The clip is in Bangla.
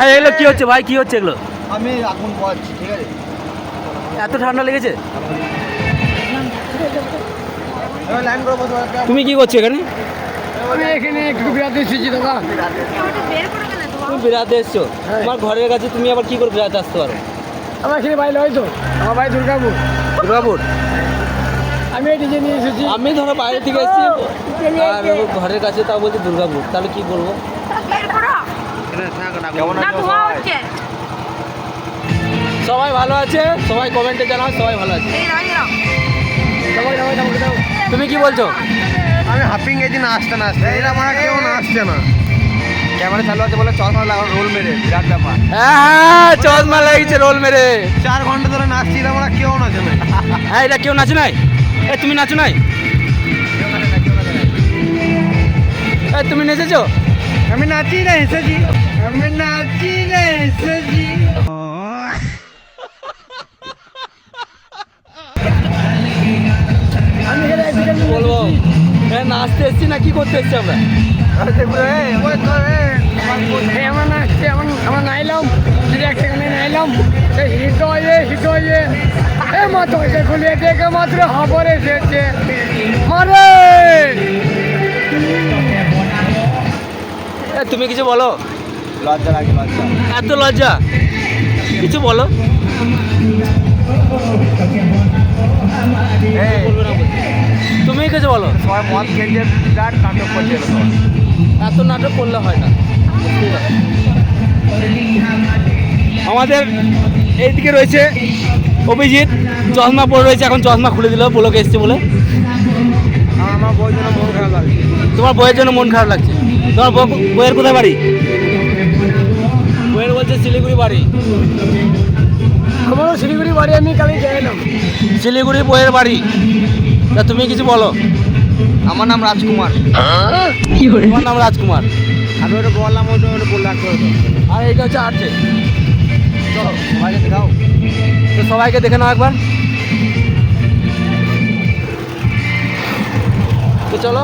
ভাই এগুলো কি হচ্ছে ভাই, কি হচ্ছে এগুলো? আমি আগুন পোয়াচ্ছি, ঠিক আছে? এত ঠান্ডা লেগেছে? এবার লাইন করে বসে পড়ো। তুমি কি করছো এখানে? আমি এখানে একটু বেড়াতে এসেছি দাদা। তুমি বেড়াতে এসছো? তোমার ঘরের কাছে তুমি আবার কি করে বেড়াতে আসতে পারো? আমার এখানে বাড়ি নয় তো, আমার বাড়ি দুর্গাপুর। দুর্গাপুর? আমি এই ডিজে নিয়ে এসেছি। আমি ধরো বাইরে থেকে এসেছি আর ঘরের কাছে, তাও বলছি দুর্গাপুর, তাহলে কি করবো? কেমন আছো সবাই? সবাই ভালো আছে, সবাই কমেন্টে জানাও সবাই ভালো আছে। তুমি কি বলছো? আমি হাফিং গেছি নাচতে নাচতে, এরা মানে কেউ নাচছে না। ক্যামেরা চালু আছে বলে চশমা লাগানো রোল মেরে, বিরাট ব্যাপার। হ্যাঁ চশমা লাগিয়েছে রোল মেরে। 4 ঘন্টা ধরে নাচছি, এরা মানে কেউ নাচে না। হ্যাঁ এটা কেউ নাচে নাই? এ তুমি নাচো নাই? এ তুমি নেচেছো? আমি নাচি না এসেছি, আমি নাচি না এসেছি। আমি এখানে একদিকে নিয়ে বলবো হ্যাঁ নাচতে এসছি না কি করতে এসছি আমরা? আমরা নাচছি, আমরা নাইলাম, এক সেখানে নাইলাম, হিট হয়ে এ মাত্র হয়েছে খুলিয়ে দেখে মাত্র খবর এসেছে মারে। এ তুমি কিছু বলো। লজ্জা লাগে, লজ্জা। এত লজ্জা, কিছু বলো। তুমি কিছু বলো। সবাই মদ খেলছে, বিরাট নাটক করছে এরা সবাই। এত নাটক করলে হয় না। আমাদের এইদিকে রয়েছে অভিজিৎ, চশমা পরে রয়েছে, এখন চশমা খুলে দিল বলোকে এসছে বলে। আমার বউর জন্য মন খারাপ লাগছে। তোমার বইয়ের জন্য মন খারাপ লাগছে? তোমার বইয়ের কোথায় বাড়ি? বইয়ের বলছে শিলিগুড়ি বাড়ি। আমারও শিলিগুড়ি বাড়ি, আমি কালকে গেলাম। শিলিগুড়ি বইয়ের বাড়ি। তা তুমি কিছু বলো। আমার নাম রাজকুমার। তোমার নাম রাজকুমার। আমি ওটা বললাম, ওটা বলে রাখতে হতো। আর এইটা হচ্ছে আর্টে। চলো সবাইকে দেখাও। তো সবাইকে দেখে নাও একবার। তো চলো।